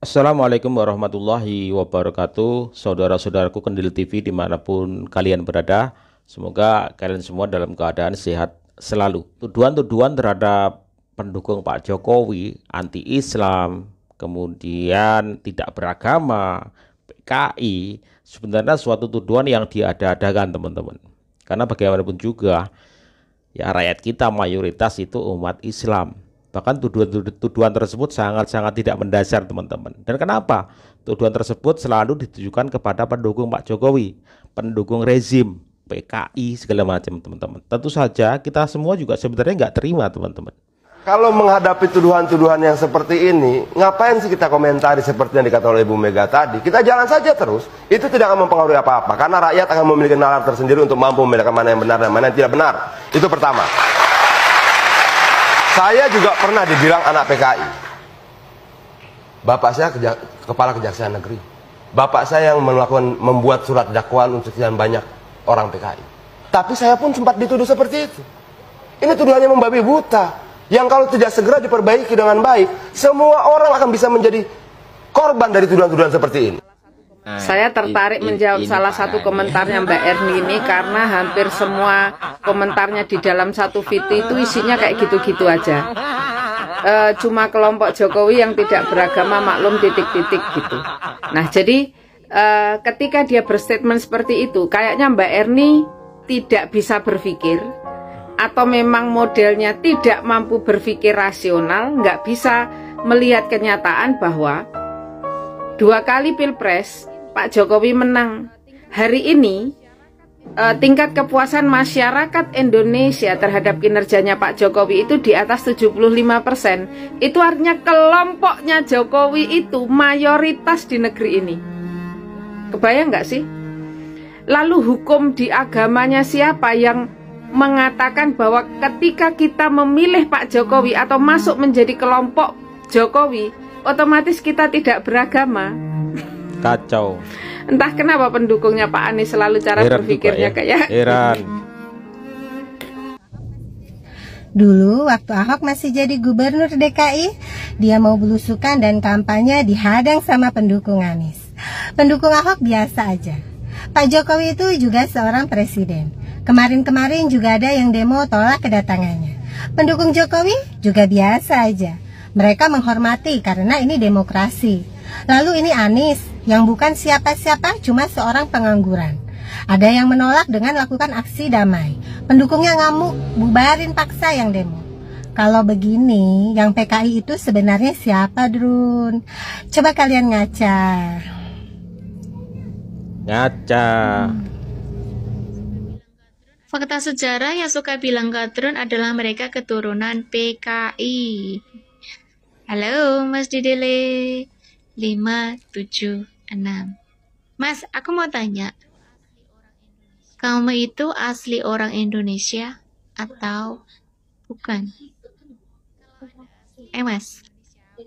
Assalamualaikum warahmatullahi wabarakatuh, saudara-saudaraku Kendil TV dimanapun kalian berada. Semoga kalian semua dalam keadaan sehat selalu. Tuduhan-tuduhan terhadap pendukung Pak Jokowi, anti-Islam, kemudian tidak beragama, PKI, sebenarnya suatu tuduhan yang diada-adakan teman-teman. Karena bagaimanapun juga, ya rakyat kita mayoritas itu umat Islam. Bahkan tuduhan tersebut sangat-sangat tidak mendasar teman-teman. Dan kenapa? Tuduhan tersebut selalu ditujukan kepada pendukung Pak Jokowi, pendukung rezim, PKI, segala macam teman-teman. Tentu saja kita semua juga sebenarnya nggak terima teman-teman. Kalau menghadapi tuduhan-tuduhan yang seperti ini, ngapain sih kita komentari seperti yang dikatakan oleh Ibu Mega tadi? Kita jalan saja terus, itu tidak akan mempengaruhi apa-apa. Karena rakyat akan memiliki nalar tersendiri untuk mampu membedakan mana yang benar dan mana yang tidak benar. Itu pertama. Saya juga pernah dibilang anak PKI. Bapak saya kepala kejaksaan negeri. Bapak saya yang membuat surat dakwaan untuk sekian banyak orang PKI. Tapi saya pun sempat dituduh seperti itu. Ini tuduhannya membabi buta. Yang kalau tidak segera diperbaiki dengan baik, semua orang akan bisa menjadi korban dari tuduhan-tuduhan seperti ini. Saya tertarik menjawab salah satu komentarnya Mbak Erni ini karena hampir semua komentarnya di dalam satu video itu isinya kayak gitu-gitu aja. Cuma kelompok Jokowi yang tidak beragama maklum titik-titik gitu. Nah jadi ketika dia berstatement seperti itu, kayaknya Mbak Erni tidak bisa berpikir atau memang modelnya tidak mampu berpikir rasional, nggak bisa melihat kenyataan bahwa 2 kali pilpres Pak Jokowi menang. Hari ini tingkat kepuasan masyarakat Indonesia terhadap kinerjanya Pak Jokowi itu di atas 75%. Itu artinya kelompoknya Jokowi itu mayoritas di negeri ini. Kebayang nggak sih? Lalu hukum di agamanya siapa yang mengatakan bahwa ketika kita memilih Pak Jokowi atau masuk menjadi kelompok Jokowi, otomatis kita tidak beragama? Kacau. Entah kenapa pendukungnya Pak Anies selalu cara berpikirnya kayak Heran. Dulu waktu Ahok masih jadi gubernur DKI, dia mau belusukan dan kampanye dihadang sama pendukung Anies. Pendukung Ahok biasa aja. Pak Jokowi itu juga seorang presiden. Kemarin-kemarin juga ada yang demo tolak kedatangannya. Pendukung Jokowi juga biasa aja. Mereka menghormati karena ini demokrasi. Lalu ini Anies yang bukan siapa-siapa, cuma seorang pengangguran. Ada yang menolak dengan lakukan aksi damai. Pendukungnya ngamuk, bubarin paksa yang demo. Kalau begini, yang PKI itu sebenarnya siapa, Drun? Coba kalian ngaca. Ngaca. Fakta sejarah yang suka bilang Kadrun adalah mereka keturunan PKI. Halo Mas Didele 576. Mas, aku mau tanya, kamu itu asli orang Indonesia atau bukan? Mas,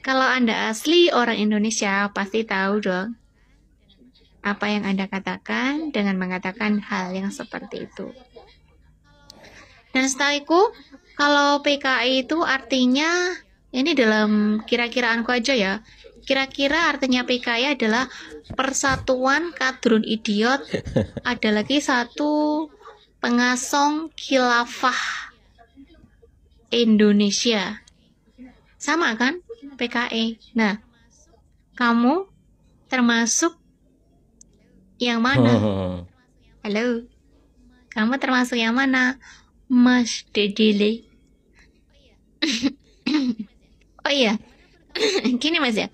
kalau Anda asli orang Indonesia pasti tahu dong apa yang Anda katakan dengan mengatakan hal yang seperti itu. Dan setahuku, kalau PKI itu artinya, ini dalam kira-kiraanku aja ya, kira-kira artinya PKI adalah Persatuan Kadrun Idiot. Ada lagi satu, Pengasong Khilafah Indonesia. Sama kan? PKI. Nah, kamu termasuk yang mana? Halo? Kamu termasuk yang mana? Mas Dedele. Oh iya, gini Mas ya,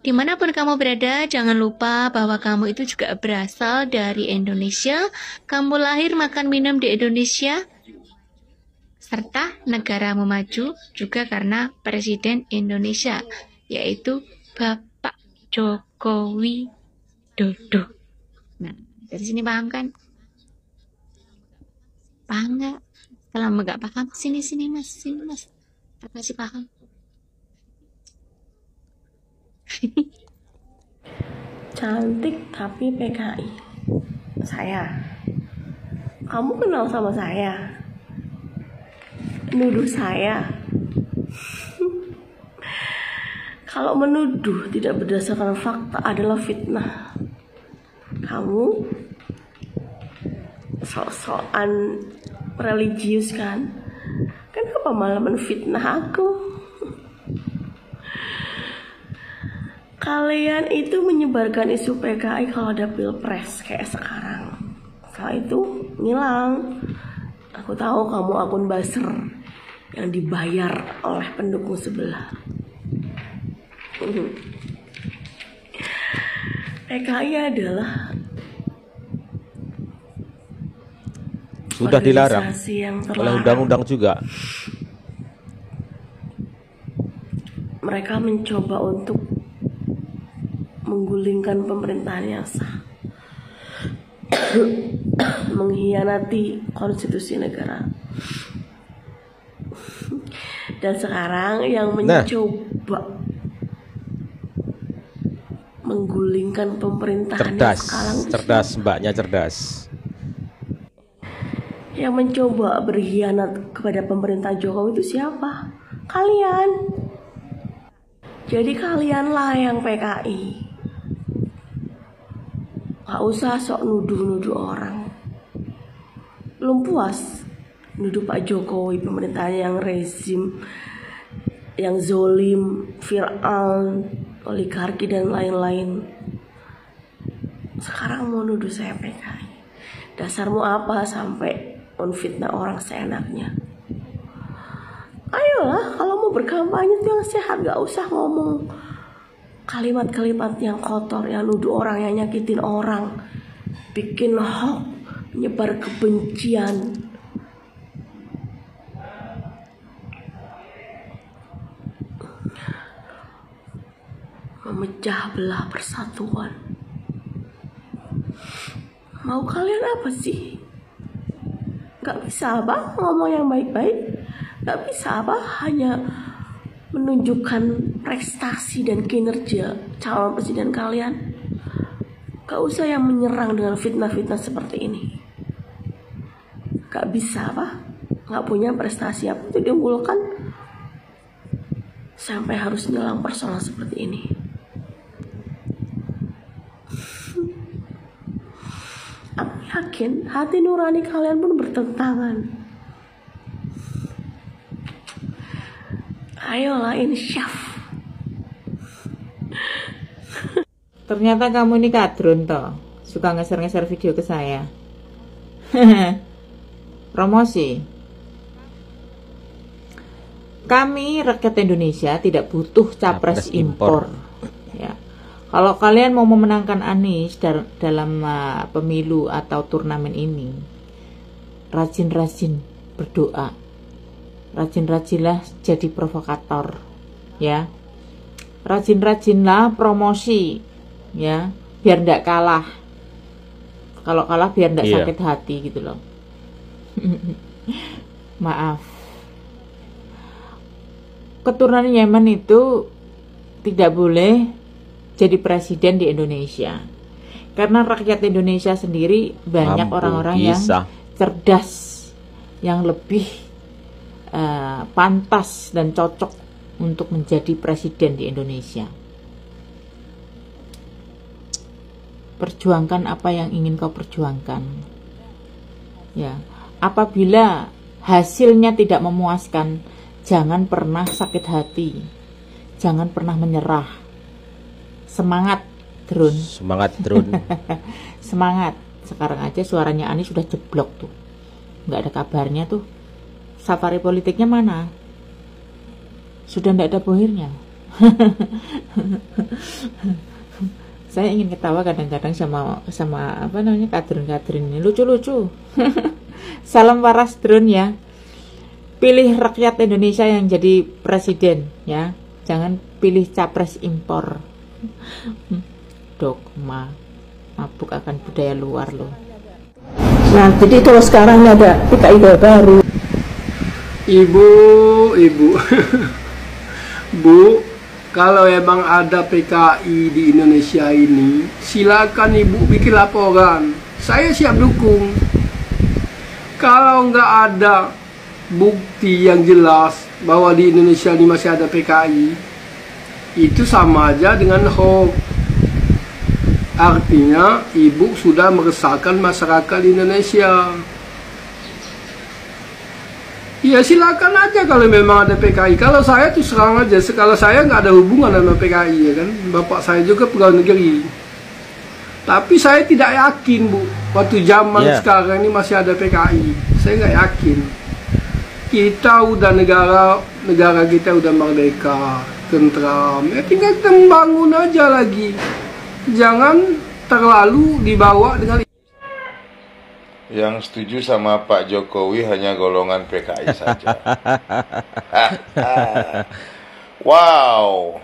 dimanapun kamu berada, jangan lupa bahwa kamu itu juga berasal dari Indonesia. Kamu lahir makan minum di Indonesia, serta negaramu maju juga karena Presiden Indonesia, yaitu Bapak Joko Widodo. Nah, dari sini paham kan? Paham nggak? Kalau nggak paham, sini Mas, tak kasih paham. Cantik tapi PKI. Saya. Kamu kenal sama saya? Nuduh saya. Kalau menuduh tidak berdasarkan fakta adalah fitnah. Kamu sok-sokan religius kan? Kenapa malah menfitnah aku? Kalian itu menyebarkan isu PKI kalau ada pilpres kayak sekarang. Setelah itu ngilang. Aku tahu kamu akun buzzer yang dibayar oleh pendukung sebelah. PKI adalah sudah dilarang yang oleh undang-undang juga. Mereka mencoba untuk menggulingkan pemerintahan yang sah, mengkhianati konstitusi negara. Dan sekarang yang mencoba menggulingkan pemerintahan yang sekarang, cerdas mbaknya cerdas. Yang mencoba berkhianat kepada pemerintah Jokowi itu siapa? Kalian. Jadi kalianlah yang PKI. Gak usah sok nuduh-nuduh orang. Belum puas nuduh Pak Jokowi pemerintahan yang rezim, yang zolim, Fir'aun, oligarki dan lain-lain. Sekarang mau nuduh saya PKI. Dasarmu apa sampai menfitnah orang seenaknya? Ayolah, kalau mau berkampanye itu yang sehat, gak usah ngomong kalimat-kalimat yang kotor, yang nuduh orang, yang nyakitin orang, bikin hoax, menyebar kebencian. Memecah belah persatuan. Mau kalian apa sih? Gak bisa apa ngomong yang baik-baik? Gak bisa apa hanya menunjukkan prestasi dan kinerja calon presiden kalian? Gak usah yang menyerang dengan fitnah-fitnah seperti ini. Gak bisa apa? Gak punya prestasi apa itu diunggulkan sampai harus nyerang personal seperti ini. Aku yakin hati nurani kalian pun bertentangan. Ayolah insyaf. Ternyata kamu ini kadrun toh, suka ngeser-ngeser video ke saya. Promosi. Kami rakyat Indonesia tidak butuh capres impor. Ya. Kalau kalian mau memenangkan Anies dalam pemilu atau turnamen ini, rajin-rajin berdoa, rajin-rajinlah jadi provokator, ya, rajin-rajinlah promosi, ya, biar ndak kalah. Kalau kalah biar ndak sakit hati gitu loh. Maaf, keturunan Yemen itu tidak boleh jadi presiden di Indonesia, karena rakyat Indonesia sendiri banyak orang-orang yang cerdas, yang lebih pantas dan cocok untuk menjadi presiden di Indonesia. Perjuangkan apa yang ingin kau perjuangkan, ya. Apabila hasilnya tidak memuaskan, jangan pernah sakit hati, jangan pernah menyerah. Semangat, Drun. Semangat, Drun. Semangat. Sekarang aja suaranya Anies sudah jeblok tuh, nggak ada kabarnya tuh. Safari politiknya mana? Sudah nggak ada bohirnya. Saya ingin ketawa kadang-kadang sama apa namanya kadrun-kadrun ini, lucu-lucu. Salam waras, Drun, ya. Pilih rakyat Indonesia yang jadi presiden, ya. Jangan pilih capres impor. Dogma, mabuk akan budaya luar loh. Nah, jadi kalau sekarang ada PKI baru. Ibu, Bu, kalau emang ada PKI di Indonesia ini, silakan Ibu bikin laporan. Saya siap dukung. Kalau nggak ada bukti yang jelas bahwa di Indonesia ini masih ada PKI, itu sama aja dengan hoax. Artinya ibu sudah meresahkan masyarakat Indonesia. Ya silakan aja kalau memang ada PKI. Kalau saya tuh serang aja. Kalau saya nggak ada hubungan sama PKI, ya kan. Bapak saya juga pegawai negeri. Tapi saya tidak yakin, Bu. Waktu zaman sekarang ini masih ada PKI. Saya nggak yakin. Kita udah negara kita udah merdeka, tentram. Ya tinggal kita membangun aja lagi. Jangan terlalu dibawa dengan. Yang setuju sama Pak Jokowi hanya golongan PKI saja. Wow,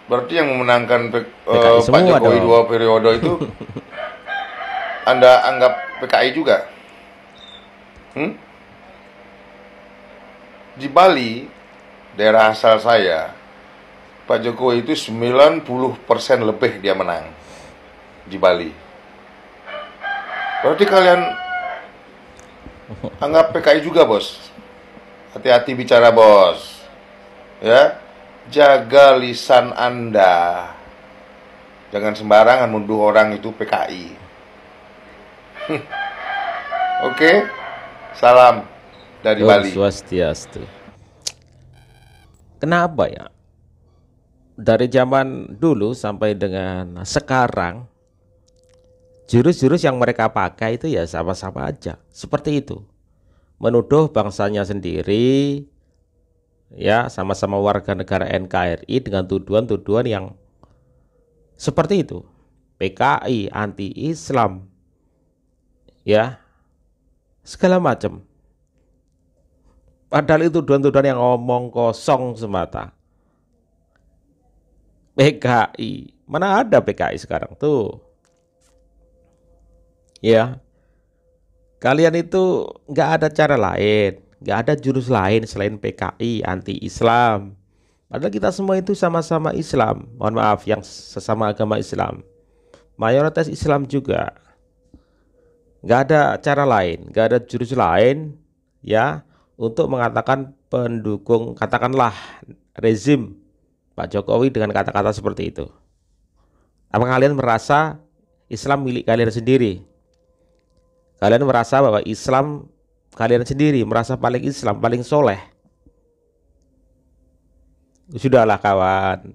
berarti yang memenangkan Pak Jokowi dong. 2 periode itu Anda anggap PKI juga? Di Bali, daerah asal saya, Pak Jokowi itu 90% lebih dia menang di Bali. Berarti kalian anggap PKI juga, bos. Hati-hati bicara, bos. Ya, jaga lisan Anda. Jangan sembarangan menuduh orang itu PKI. Oke, salam dari Bali. Swastiastu. Kenapa ya? Dari zaman dulu sampai dengan sekarang, jurus-jurus yang mereka pakai itu ya sama-sama aja, seperti itu. Menuduh bangsanya sendiri, ya sama-sama warga negara NKRI dengan tuduhan-tuduhan yang seperti itu. PKI, anti-Islam, ya segala macam. Padahal itu tuduhan-tuduhan yang ngomong kosong semata. PKI, mana ada PKI sekarang tuh? Ya, kalian itu nggak ada cara lain, nggak ada jurus lain selain PKI, anti-Islam. Padahal kita semua itu sama-sama Islam. Mohon maaf, yang sesama agama Islam, mayoritas Islam juga. Nggak ada cara lain, nggak ada jurus lain, ya, untuk mengatakan pendukung, katakanlah rezim Pak Jokowi dengan kata-kata seperti itu. Apa kalian merasa Islam milik kalian sendiri? Kalian merasa bahwa Islam kalian sendiri, merasa paling Islam, paling soleh? Sudahlah kawan.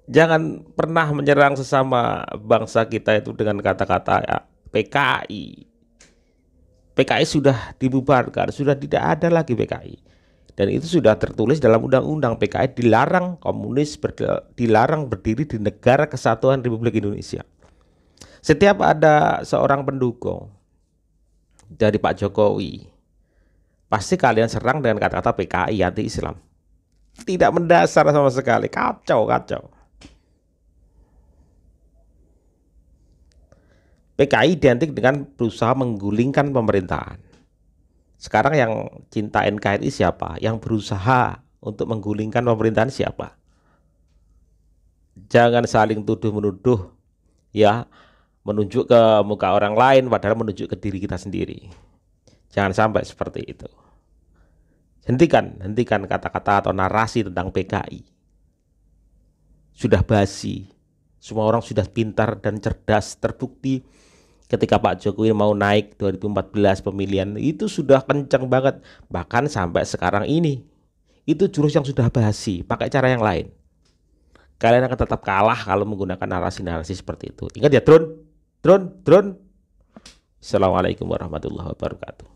Jangan pernah menyerang sesama bangsa kita itu dengan kata-kata ya, PKI. PKI sudah dibubarkan, sudah tidak ada lagi PKI. Dan itu sudah tertulis dalam undang-undang. PKI dilarang komunis, dilarang berdiri di Negara Kesatuan Republik Indonesia. Setiap ada seorang pendukung dari Pak Jokowi, pasti kalian serang dengan kata-kata PKI, anti-Islam. Tidak mendasar sama sekali, kacau. PKI identik dengan berusaha menggulingkan pemerintahan. Sekarang yang cinta NKRI siapa? Yang berusaha untuk menggulingkan pemerintahan siapa? Jangan saling tuduh-menuduh, ya, menunjuk ke muka orang lain padahal menunjuk ke diri kita sendiri. Jangan sampai seperti itu. Hentikan kata-kata atau narasi tentang PKI. Sudah basi. Semua orang sudah pintar dan cerdas, terbukti ketika Pak Jokowi mau naik 2014 pemilihan itu sudah kencang banget, bahkan sampai sekarang ini. Itu jurus yang sudah basi, pakai cara yang lain. Kalian akan tetap kalah kalau menggunakan narasi-narasi seperti itu. Ingat ya, drone. Assalamualaikum warahmatullahi wabarakatuh.